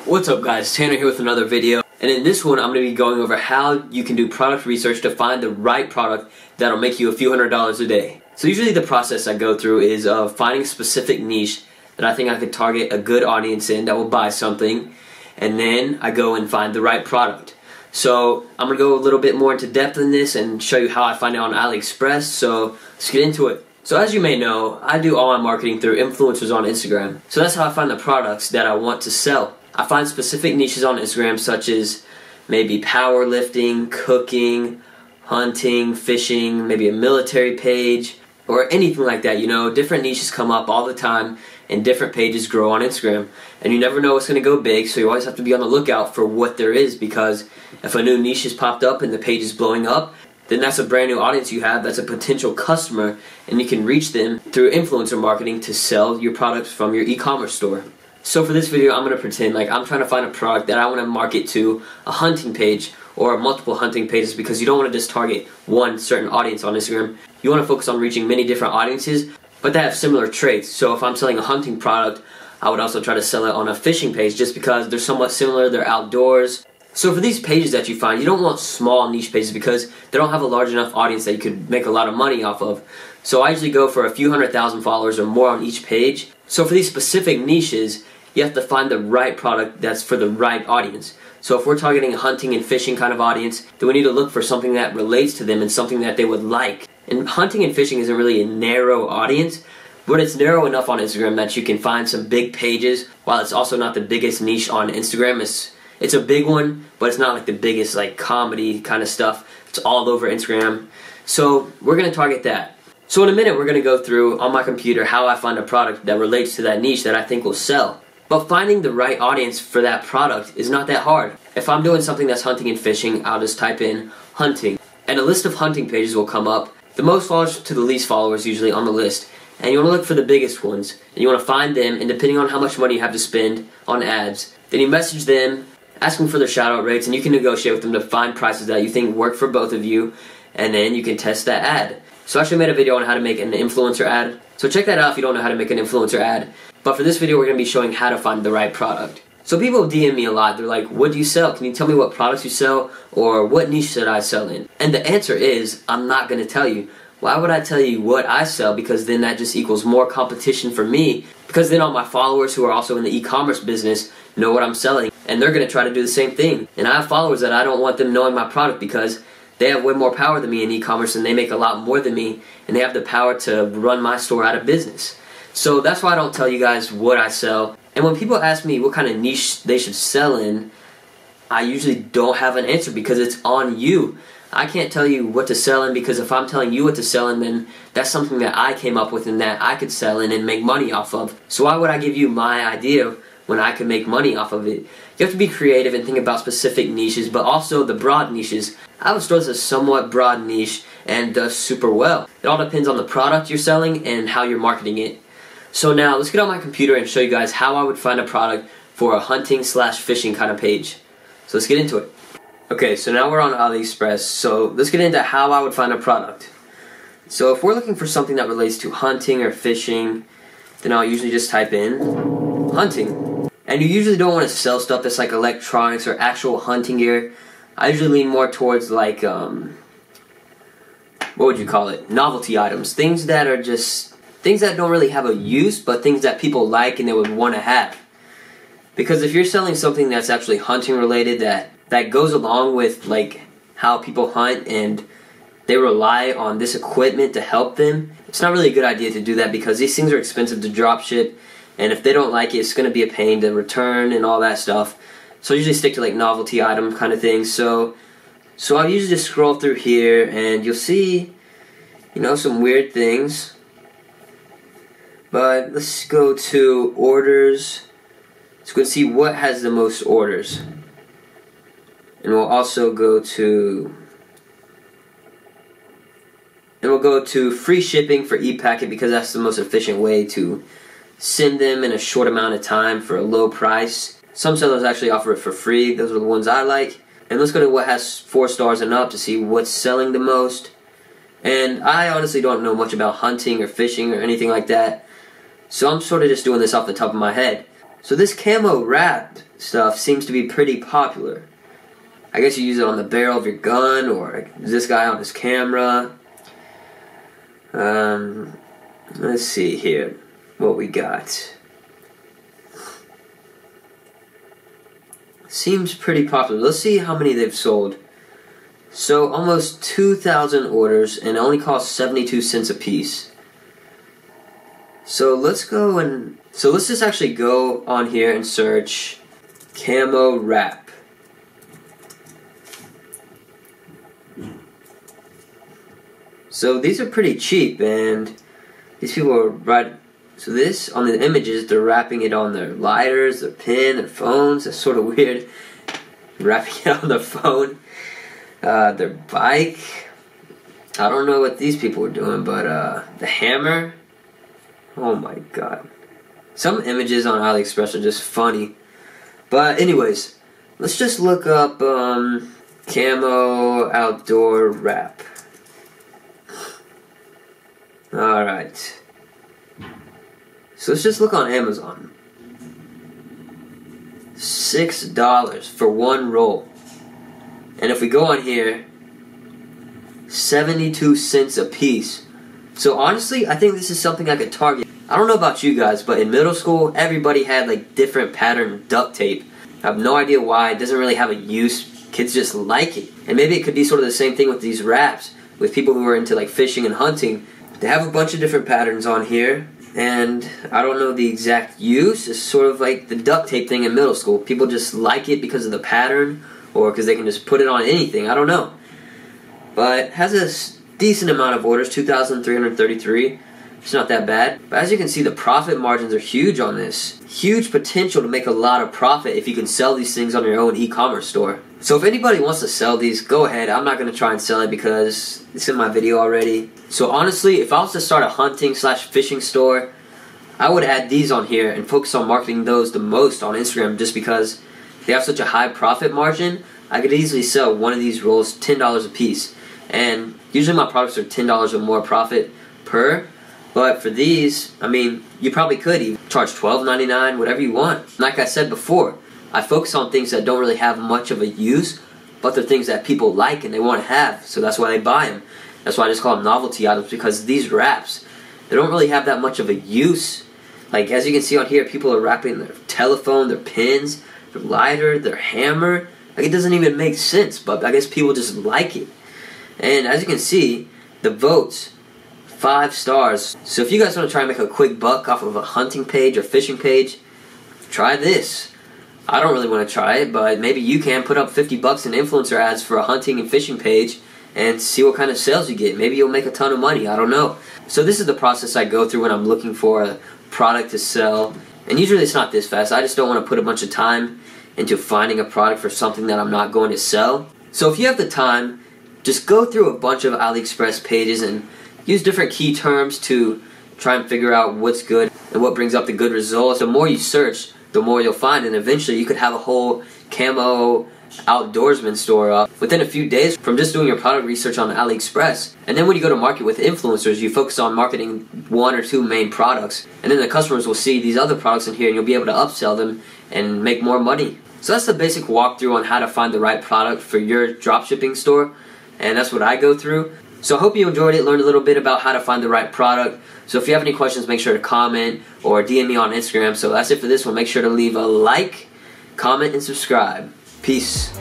What's up guys, Tanner here with another video, and in this one I'm going to be going over how you can do product research to find the right product that'll make you a few $100s a day. So usually the process I go through is finding a specific niche that I think I could target a good audience in that will buy something, and then I go and find the right product. So I'm going to go a little bit more into depth in this and show you how I find it on AliExpress, so let's get into it. So as you may know, I do all my marketing through influencers on Instagram. So that's how I find the products that I want to sell. I find specific niches on Instagram such as maybe powerlifting, cooking, hunting, fishing, maybe a military page, or anything like that. You know, different niches come up all the time and different pages grow on Instagram. And you never know what's going to go big, so you always have to be on the lookout for what there is, because if a new niche has popped up and the page is blowing up, then that's a brand new audience you have, that's a potential customer, and you can reach them through influencer marketing to sell your products from your e-commerce store. So for this video, I'm going to pretend like I'm trying to find a product that I want to market to a hunting page or multiple hunting pages, because you don't want to just target one certain audience on Instagram. You want to focus on reaching many different audiences, but that have similar traits. So if I'm selling a hunting product, I would also try to sell it on a fishing page just because they're somewhat similar, they're outdoors. So for these pages that you find, you don't want small niche pages because they don't have a large enough audience that you could make a lot of money off of. So I usually go for a few 100,000 followers or more on each page. So for these specific niches, you have to find the right product that's for the right audience. So if we're targeting a hunting and fishing kind of audience, then we need to look for something that relates to them and something that they would like. And hunting and fishing isn't really a narrow audience, but it's narrow enough on Instagram that you can find some big pages, while it's also not the biggest niche on Instagram. It's a big one, but it's not like the biggest like comedy kind of stuff. It's all over Instagram. So we're going to target that. So in a minute we're going to go through on my computer how I find a product that relates to that niche that I think will sell. But finding the right audience for that product is not that hard. If I'm doing something that's hunting and fishing, I'll just type in hunting, and a list of hunting pages will come up. The most followers to the least followers usually on the list. And you want to look for the biggest ones. And you want to find them, and depending on how much money you have to spend on ads, then you message them, asking for their shout-out rates, and you can negotiate with them to find prices that you think work for both of you, and then you can test that ad. So I actually made a video on how to make an influencer ad, so check that out if you don't know how to make an influencer ad. But for this video, we're going to be showing how to find the right product. So people DM me a lot. They're like, what do you sell? Can you tell me what products you sell, or what niche should I sell in? And the answer is, I'm not going to tell you. Why would I tell you what I sell? Because then that just equals more competition for me, because then all my followers who are also in the e-commerce business know what I'm selling, and they're going to try to do the same thing. And I have followers that I don't want them knowing my product because they have way more power than me in e-commerce, and they make a lot more than me, and they have the power to run my store out of business. So that's why I don't tell you guys what I sell. And when people ask me what kind of niche they should sell in, I usually don't have an answer because it's on you. I can't tell you what to sell in, because if I'm telling you what to sell in, then that's something that I came up with and that I could sell in and make money off of. So why would I give you my idea when I can make money off of it? You have to be creative and think about specific niches, but also the broad niches. I have a store that's a somewhat broad niche and does super well. It all depends on the product you're selling and how you're marketing it. So now let's get on my computer and show you guys how I would find a product for a hunting/fishing kind of page. So let's get into it. Okay, so now we're on AliExpress, so let's get into how I would find a product. So if we're looking for something that relates to hunting or fishing, then I'll usually just type in hunting. And you usually don't want to sell stuff that's like electronics or actual hunting gear. I usually lean more towards like, what would you call it? Novelty items. Things that are just, things that don't really have a use, but things that people like and they would want to have. Because if you're selling something that's actually hunting related, that goes along with like how people hunt and they rely on this equipment to help them, it's not really a good idea to do that, because these things are expensive to drop ship, and if they don't like it, it's going to be a pain to return and all that stuff. So I usually stick to like novelty item kind of things. So I'll usually just scroll through here and you'll see, you know, some weird things. But let's go to orders. Let's go see what has the most orders. And we'll also go to, free shipping for ePacket, because that's the most efficient way to send them in a short amount of time for a low price. Some sellers actually offer it for free. Those are the ones I like. And let's go to what has 4 stars and up to see what's selling the most. And I honestly don't know much about hunting or fishing or anything like that, so I'm sort of just doing this off the top of my head. So this camo wrap stuff seems to be pretty popular. I guess you use it on the barrel of your gun, or this guy on his camera. Let's see here what we got. Seems pretty popular. Let's see how many they've sold. So almost 2,000 orders, and it only costs 72 cents a piece. So let's just actually go on here and search camo wrap. So these are pretty cheap, and these people are right. So this, on the images, they're wrapping it on their lighters, their pen, their phones. That's sort of weird. Wrapping it on their phone, their bike. I don't know what these people are doing, but the hammer. Oh my god. Some images on AliExpress are just funny. But anyways, let's just look up camo outdoor wrap. Alright. So let's just look on Amazon. $6 for one roll. And if we go on here, 72 cents a piece. So honestly, I think this is something I could target. I don't know about you guys, but in middle school, everybody had like different pattern duct tape. I have no idea why. It doesn't really have a use. Kids just like it. And maybe it could be sort of the same thing with these wraps. With people who are into like fishing and hunting. They have a bunch of different patterns on here. And I don't know the exact use. It's sort of like the duct tape thing in middle school. People just like it because of the pattern, or because they can just put it on anything. I don't know. But it has a decent amount of orders, 2,333. It's not that bad. But as you can see, the profit margins are huge on this. Huge potential to make a lot of profit if you can sell these things on your own e-commerce store. So if anybody wants to sell these, go ahead. I'm not going to try and sell it because it's in my video already. So honestly, if I was to start a hunting/fishing store, I would add these on here and focus on marketing those the most on Instagram, just because they have such a high profit margin. I could easily sell one of these rolls $10 a piece. And usually my products are $10 or more profit per. But for these, I mean, you probably could even charge $12.99, whatever you want. Like I said before, I focus on things that don't really have much of a use, but they're things that people like and they want to have, so that's why they buy them. That's why I just call them novelty items, because these wraps, they don't really have that much of a use. Like, as you can see on here, people are wrapping their telephone, their pens, their lighter, their hammer. Like, it doesn't even make sense, but I guess people just like it. And as you can see, the votes, 5 stars. So if you guys want to try and make a quick buck off of a hunting page or fishing page, try this. I don't really want to try it, but maybe you can put up 50 bucks in influencer ads for a hunting and fishing page and see what kind of sales you get. Maybe you'll make a ton of money. I don't know. So this is the process I go through when I'm looking for a product to sell. And usually it's not this fast. I just don't want to put a bunch of time into finding a product for something that I'm not going to sell. So if you have the time, just go through a bunch of AliExpress pages and use different key terms to try and figure out what's good and what brings up the good results. The more you search, the more you'll find, and eventually you could have a whole camo outdoorsman store up within a few days from just doing your product research on AliExpress. And then when you go to market with influencers, you focus on marketing 1 or 2 main products, and then the customers will see these other products in here and you'll be able to upsell them and make more money. So that's the basic walkthrough on how to find the right product for your dropshipping store, and that's what I go through. So I hope you enjoyed it, learned a little bit about how to find the right product. So if you have any questions, make sure to comment or DM me on Instagram. So that's it for this one. Make sure to leave a like, comment, and subscribe. Peace.